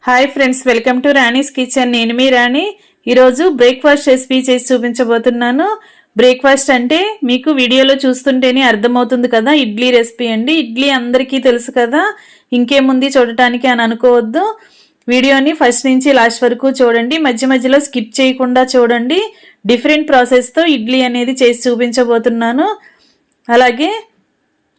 Hi friends, welcome to Rani's kitchen. నేను మీ రాణి. ఈరోజు breakfast recipe చేసి చూపించబోతున్నాను. బ్రేక్ఫాస్ట్ అంటే మీకు వీడియోలో చూస్తుంటేనే అర్థమవుతుంది కదా, ఇడ్లీ రెసిపీ అండి. ఇడ్లీ అందరికీ తెలుసు కదా, ఇంకేముంది చూడటానికి అని అనుకోవద్దు. వీడియోని ఫస్ట్ నుంచి లాస్ట్ వరకు చూడండి, మధ్య మధ్యలో స్కిప్ చేయకుండా చూడండి. డిఫరెంట్ ప్రాసెస్తో ఇడ్లీ అనేది చేసి చూపించబోతున్నాను. అలాగే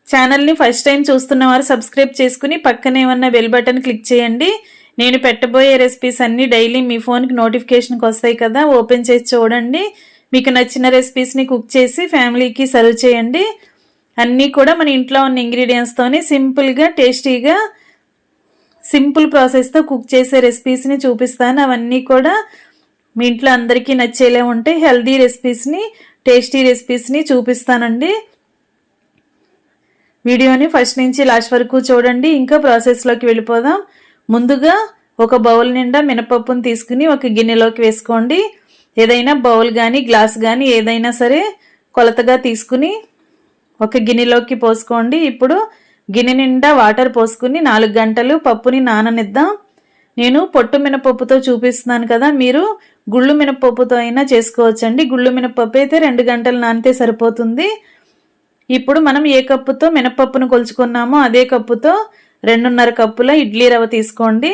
ఛానల్ని ఫస్ట్ టైం చూస్తున్న వారు సబ్స్క్రైబ్ చేసుకుని పక్కనే ఉన్న బెల్ బటన్ క్లిక్ చేయండి. నేను పెట్టబోయే రెసిపీస్ అన్నీ డైలీ మీ ఫోన్కి నోటిఫికేషన్కి వస్తాయి కదా, ఓపెన్ చేసి చూడండి. మీకు నచ్చిన రెసిపీస్ని కుక్ చేసి ఫ్యామిలీకి సర్వ్ చేయండి. అన్నీ కూడా మన ఇంట్లో ఉన్న ఇంగ్రీడియంట్స్తోనే సింపుల్గా టేస్టీగా సింపుల్ ప్రాసెస్తో కుక్ చేసే రెసిపీస్ని చూపిస్తాను. అవన్నీ కూడా మీ ఇంట్లో అందరికీ నచ్చేలా ఉంటాయి. హెల్దీ రెసిపీస్ని, టేస్టీ రెసిపీస్ని చూపిస్తానండి. వీడియోని ఫస్ట్ నుంచి లాస్ట్ వరకు చూడండి. ఇంకా ప్రాసెస్లోకి వెళ్ళిపోదాం. ముందుగా ఒక బౌల్ నిండా మినపప్పును తీసుకుని ఒక గిన్నెలోకి వేసుకోండి. ఏదైనా బౌల్ కానీ గ్లాస్ కానీ ఏదైనా సరే కొలతగా తీసుకుని ఒక గిన్నెలోకి పోసుకోండి. ఇప్పుడు గిన్నె నిండా వాటర్ పోసుకుని 4 గంటలు పప్పుని నాననిద్దాం. నేను పొట్టు మినపప్పుతో చూపిస్తున్నాను కదా, మీరు గుళ్ళు మినపప్పుతో అయినా చేసుకోవచ్చండి. గుళ్ళు మినపప్పు అయితే 2 గంటలు నానితే సరిపోతుంది. ఇప్పుడు మనం ఏ కప్పుతో మినపప్పును కొలుచుకున్నామో అదే కప్పుతో 2.5 కప్పుల ఇడ్లీ రవ్వ తీసుకోండి.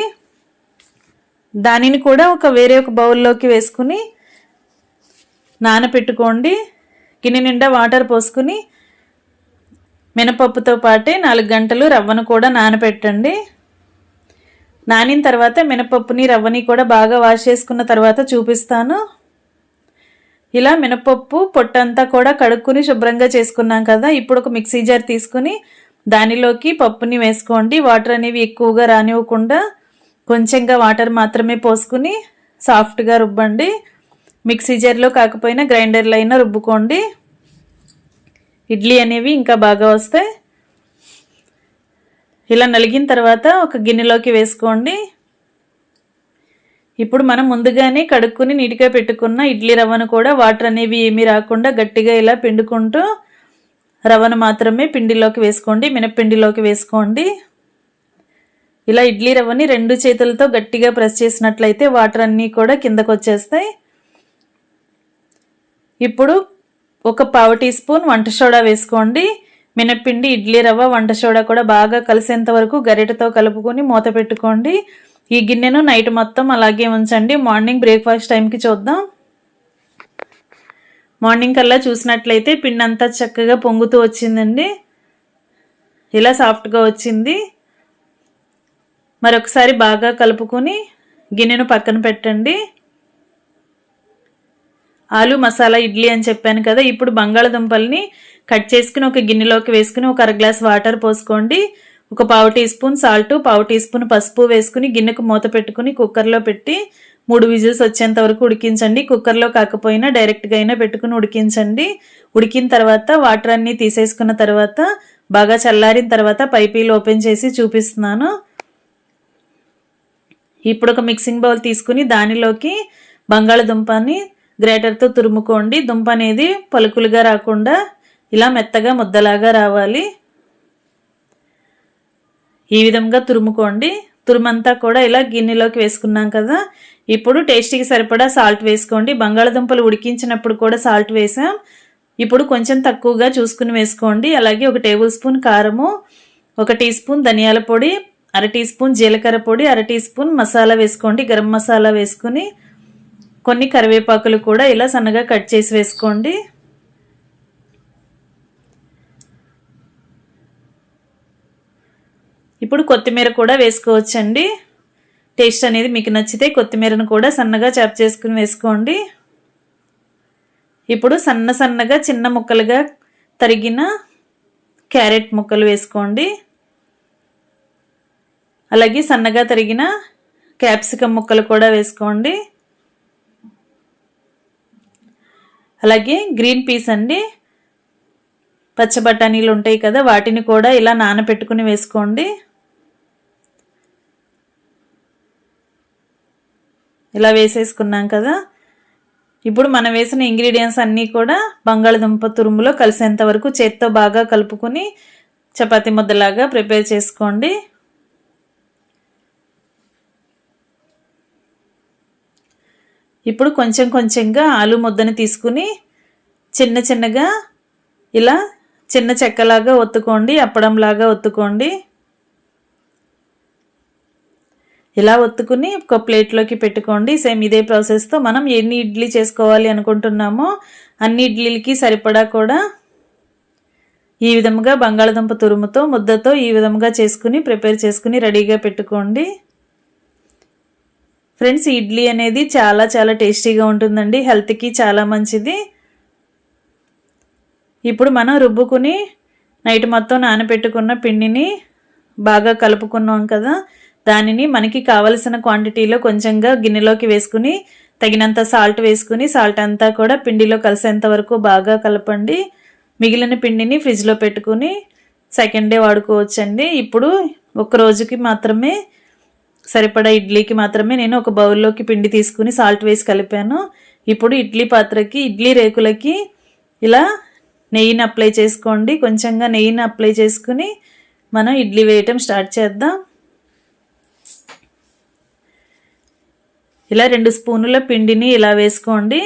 దానిని కూడా వేరే ఒక బౌల్లోకి వేసుకుని నానపెట్టుకోండి. గిన్నె నిండా వాటర్ పోసుకుని మినపప్పుతో పాటే 4 గంటలు రవ్వను కూడా నానపెట్టండి. నానిన తర్వాత మినపప్పుని రవ్వని కూడా బాగా వాష్ చేసుకున్న తర్వాత చూపిస్తాను. ఇలా మినపప్పు పొట్టంతా కూడా కడుక్కుని శుభ్రంగా చేసుకున్నాం కదా. ఇప్పుడు ఒక మిక్సీ జార్ తీసుకుని దానిలోకి పప్పుని వేసుకోండి. వాటర్ అనేవి ఎక్కువగా రానివ్వకుండా కొంచెంగా వాటర్ మాత్రమే పోసుకుని సాఫ్ట్గా రుబ్బండి. మిక్సీ జార్లో కాకపోయినా గ్రైండర్లో అయినా రుబ్బుకోండి. ఇడ్లీ అనేవి ఇంకా బాగా వస్తాయి. ఇలా నలిగిన తర్వాత ఒక గిన్నెలోకి వేసుకోండి. ఇప్పుడు మనం ముందుగానే కడుక్కుని నీట్గా పెట్టుకున్న ఇడ్లీ రవ్వను కూడా వాటర్ అనేవి ఏమీ రాకుండా గట్టిగా ఇలా పిండుకుంటూ రవ్వను మాత్రమే పిండిలోకి వేసుకోండి, మినప్పిండిలోకి వేసుకోండి. ఇలా ఇడ్లీ రవ్వని 2 చేతులతో గట్టిగా ప్రెస్ చేసినట్లయితే వాటర్ అన్నీ కూడా కిందకు వచ్చేస్తాయి. ఇప్పుడు ఒక 1/2 టీ స్పూన్ వంట సోడా వేసుకోండి. మినప్పిండి, ఇడ్లీ రవ్వ, వంట సోడా కూడా బాగా కలిసేంత వరకు గరిటెతో కలుపుకొని మూత పెట్టుకోండి. ఈ గిన్నెను నైట్ మొత్తం అలాగే ఉంచండి. మార్నింగ్ బ్రేక్ఫాస్ట్ టైంకి చూద్దాం. మార్నింగ్ కల్లా చూసినట్లయితే పిండి అంతా చక్కగా పొంగుతూ వచ్చిందండి. ఇలా సాఫ్ట్గా వచ్చింది. మరొకసారి బాగా కలుపుకొని గిన్నెను పక్కన పెట్టండి. ఆలు మసాలా ఇడ్లీ అని చెప్పాను కదా. ఇప్పుడు బంగాళదుంపల్ని కట్ చేసుకుని ఒక గిన్నెలోకి వేసుకుని ఒక 1/2 గ్లాస్ వాటర్ పోసుకోండి. ఒక 1/2 teaspoon salt, 1/2 teaspoon పసుపు వేసుకుని గిన్నెకు మూత పెట్టుకుని కుక్కర్లో పెట్టి 3 విజిల్స్ వచ్చేంత వరకు ఉడికించండి. కుక్కర్లో కాకపోయినా డైరెక్ట్గా అయినా పెట్టుకుని ఉడికించండి. ఉడికిన తర్వాత వాటర్ అన్నీ తీసేసుకున్న తర్వాత బాగా చల్లారిన తర్వాత పైపీలు ఓపెన్ చేసి చూపిస్తున్నాను. ఇప్పుడు ఒక మిక్సింగ్ బౌల్ తీసుకుని దానిలోకి బంగాళదుంపని గ్రేటర్తో తురుముకోండి. దుంప అనేది పలుకులుగా రాకుండా ఇలా మెత్తగా ముద్దలాగా రావాలి. ఈ విధంగా తురుముకోండి. తురుమంతా కూడా ఇలా గిన్నెలోకి వేసుకున్నాం కదా. ఇప్పుడు టేస్ట్కి సరిపడా సాల్ట్ వేసుకోండి. బంగాళదుంపలు ఉడికించినప్పుడు కూడా సాల్ట్ వేసాం. ఇప్పుడు కొంచెం తక్కువగా చూసుకుని వేసుకోండి. అలాగే 1 టేబుల్ స్పూన్ కారము, 1 టీ స్పూన్ ధనియాల పొడి, 1/2 టీ స్పూన్ జీలకర్ర పొడి, 1/2 టీ స్పూన్ మసాలా వేసుకోండి. గరం మసాలా వేసుకుని కొన్ని కరివేపాకులు కూడా ఇలా సన్నగా కట్ చేసి వేసుకోండి. ఇప్పుడు కొత్తిమీర కూడా వేసుకోవచ్చండి. టేస్ట్ అనేది మీకు నచ్చితే కొత్తిమీరను కూడా సన్నగా చాప్ చేసుకుని వేసుకోండి. ఇప్పుడు సన్నగా చిన్న ముక్కలుగా తరిగిన క్యారెట్ ముక్కలు వేసుకోండి. అలాగే సన్నగా తరిగిన క్యాప్సికమ్ ముక్కలు కూడా వేసుకోండి. అలాగే గ్రీన్ పీస్ అండి, పచ్చ బఠానీలు ఉంటాయి కదా, వాటిని కూడా ఇలా నానబెట్టుకుని వేసుకోండి. ఇలా వేసేసుకున్నాం కదా. ఇప్పుడు మనం వేసిన ఇంగ్రీడియంట్స్ అన్నీ కూడా బంగాళదుంప తురుములో కలిసేంత వరకు చేత్తో బాగా కలుపుకొని చపాతీ ముద్దలాగా ప్రిపేర్ చేసుకోండి. ఇప్పుడు కొంచెం కొంచెంగా ఆలు ముద్దను తీసుకుని చిన్న చిన్నగా ఇలా చిన్న చెక్కలాగా ఒత్తుకోండి, అప్పడంలాగా ఒత్తుకోండి. ఇలా ఒత్తుకుని ఒక ప్లేట్లోకి పెట్టుకోండి. సేమ్ ఇదే ప్రాసెస్తో మనం ఎన్ని ఇడ్లీ చేసుకోవాలి అనుకుంటున్నామో అన్ని ఇడ్లీలకి సరిపడా కూడా ఈ విధంగా బంగాళదుంప తురుముతో ముద్దతో ఈ విధంగా చేసుకుని ప్రిపేర్ చేసుకుని రెడీగా పెట్టుకోండి. ఫ్రెండ్స్, ఇడ్లీ అనేది చాలా చాలా టేస్టీగా ఉంటుందండి, హెల్త్కి చాలా మంచిది. ఇప్పుడు మనం రుబ్బుకుని నైట్ మొత్తం నానబెట్టుకున్న పిండిని బాగా కలుపుకున్నాం కదా, దానిని మనకి కావలసిన క్వాంటిటీలో కొంచెంగా గిన్నెలోకి వేసుకుని తగినంత సాల్ట్ వేసుకుని సాల్ట్ అంతా కూడా పిండిలో కలిసేంత వరకు బాగా కలపండి. మిగిలిన పిండిని ఫ్రిడ్జ్లో పెట్టుకుని సెకండ్ డే వాడుకోవచ్చండి. ఇప్పుడు ఒక రోజుకి మాత్రమే సరిపడా ఇడ్లీకి మాత్రమే నేను ఒక బౌల్లోకి పిండి తీసుకుని సాల్ట్ వేసి కలిపాను. ఇప్పుడు ఇడ్లీ పాత్రకి ఇడ్లీ రేకులకి ఇలా నెయ్యిని అప్లై చేసుకోండి. కొంచెంగా నెయ్యిని అప్లై చేసుకుని మనం ఇడ్లీ వేయటం స్టార్ట్ చేద్దాం. ఇలా 2 స్పూనుల పిండిని ఇలా వేసుకోండి.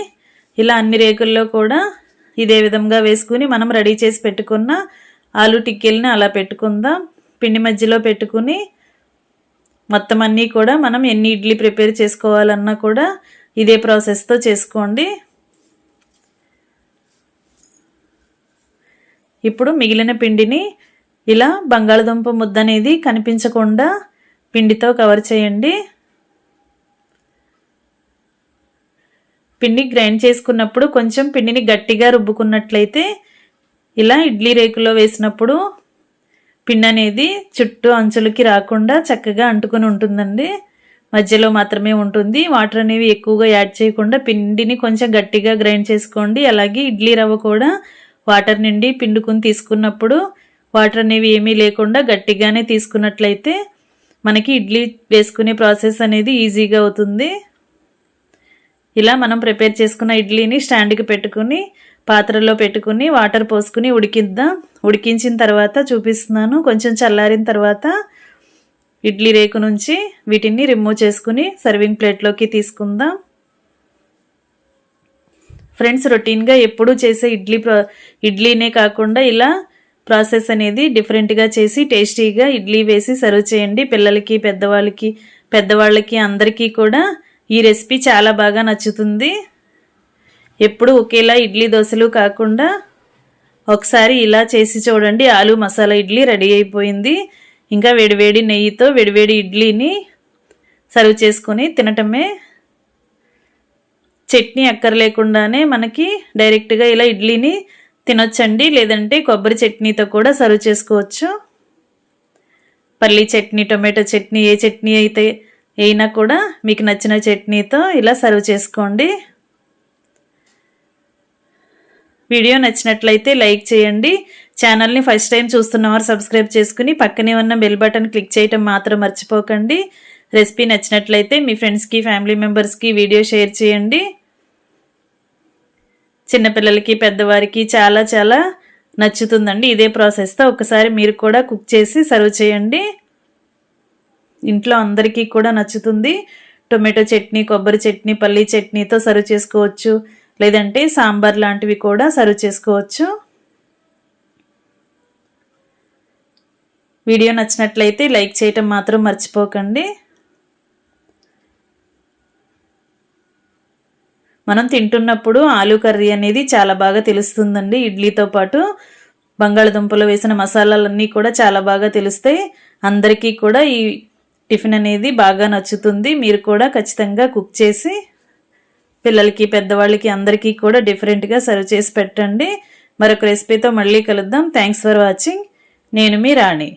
ఇలా అన్ని రేకుల్లో కూడా ఇదే విధంగా వేసుకుని మనం రెడీ చేసి పెట్టుకున్న ఆలు టిక్కీలని అలా పెట్టుకుందాం. పిండి మధ్యలో పెట్టుకుని మొత్తం అన్నీ కూడా మనం ఎన్ని ఇడ్లీ ప్రిపేర్ చేసుకోవాలన్నా కూడా ఇదే ప్రాసెస్తో చేసుకోండి. ఇప్పుడు మిగిలిన పిండిని ఇలా బంగాళదుంప ముద్ద అనేది కనిపించకుండా పిండితో కవర్ చేయండి. పిండి గ్రైండ్ చేసుకున్నప్పుడు కొంచెం పిండిని గట్టిగా రుబ్బుకున్నట్లయితే ఇలా ఇడ్లీ రేకులో వేసినప్పుడు పిండి అనేది చుట్టూ అంచులకి రాకుండా చక్కగా అంటుకొని ఉంటుందండి. మధ్యలో మాత్రమే ఉంటుంది. వాటర్ అనేవి ఎక్కువగా యాడ్ చేయకుండా పిండిని కొంచెం గట్టిగా గ్రైండ్ చేసుకోండి. అలాగే ఇడ్లీ రవ్వ కూడా వాటర్ నుండి పిండుకుని తీసుకున్నప్పుడు వాటర్ అనేవి ఏమీ లేకుండా గట్టిగానే తీసుకున్నట్లయితే మనకి ఇడ్లీ వేసుకునే ప్రాసెస్ అనేది ఈజీగా అవుతుంది. ఇలా మనం ప్రిపేర్ చేసుకున్న ఇడ్లీని స్టాండ్కి పెట్టుకుని పాత్రలో పెట్టుకుని వాటర్ పోసుకుని ఉడికిద్దాం. ఉడికించిన తర్వాత చూపిస్తున్నాను. కొంచెం చల్లారిన తర్వాత ఇడ్లీ రేకు నుంచి వీటిని రిమూవ్ చేసుకుని సర్వింగ్ ప్లేట్లోకి తీసుకుందాం. ఫ్రెండ్స్, రొటీన్గా ఎప్పుడూ చేసే ఇడ్లీనే కాకుండా ఇలా ప్రాసెస్ అనేది డిఫరెంట్గా చేసి టేస్టీగా ఇడ్లీ వేసి సర్వ్ చేయండి. పిల్లలకి పెద్దవాళ్ళకి అందరికీ కూడా ఈ రెసిపీ చాలా బాగా నచ్చుతుంది. ఎప్పుడు ఒకేలా ఇడ్లీ దోశలు కాకుండా ఒకసారి ఇలా చేసి చూడండి. ఆలు మసాలా ఇడ్లీ రెడీ అయిపోయింది. ఇంకా వేడివేడి నెయ్యితో వేడివేడి ఇడ్లీని సర్వ్ చేసుకొని తినటమే. చట్నీ అక్కర్లేకుండానే మనకి డైరెక్ట్గా ఇలా ఇడ్లీని తినొచ్చండి. లేదంటే కొబ్బరి చట్నీతో కూడా సర్వ్ చేసుకోవచ్చు. పల్లీ చట్నీ, టొమాటో చట్నీ, ఏ చట్నీ అయితే అయినా కూడా మీకు నచ్చిన చట్నీతో ఇలా సర్వ్ చేసుకోండి. వీడియో నచ్చినట్లయితే లైక్ చేయండి. ఛానల్ని ఫస్ట్ టైం చూస్తున్నవారు సబ్స్క్రైబ్ చేసుకుని పక్కనే ఉన్న బెల్ బటన్ క్లిక్ చేయటం మాత్రం మర్చిపోకండి. రెసిపీ నచ్చినట్లయితే మీ ఫ్రెండ్స్కి, ఫ్యామిలీ మెంబర్స్కి వీడియో షేర్ చేయండి. చిన్నపిల్లలకి, పెద్దవారికి చాలా చాలా నచ్చుతుందండి. ఇదే ప్రాసెస్తో ఒకసారి మీరు కూడా కుక్ చేసి సర్వ్ చేయండి. ఇంట్లో అందరికీ కూడా నచ్చుతుంది. టొమాటో చట్నీ, కొబ్బరి చట్నీ, పల్లీ చట్నీతో సర్వ్ చేసుకోవచ్చు. లేదంటే సాంబార్ లాంటివి కూడా సర్వ్ చేసుకోవచ్చు. వీడియో నచ్చినట్లయితే లైక్ చేయటం మాత్రం మర్చిపోకండి. మనం తింటున్నప్పుడు ఆలు కర్రీ అనేది చాలా బాగా తెలుస్తుందండి. ఇడ్లీతో పాటు బంగాళదుంపలో వేసిన మసాలాలన్నీ కూడా చాలా బాగా తెలుస్తాయి. అందరికీ కూడా ఈ టిఫిన్ అనేది బాగా నచ్చుతుంది. మీరు కూడా ఖచ్చితంగా కుక్ చేసి పిల్లలకి, పెద్దవాళ్ళకి అందరికీ కూడా డిఫరెంట్గా సర్వ్ చేసి పెట్టండి. మరొక రెసిపీతో మళ్ళీ కలుద్దాం. Thanks for watching. నేను మీ రాణి.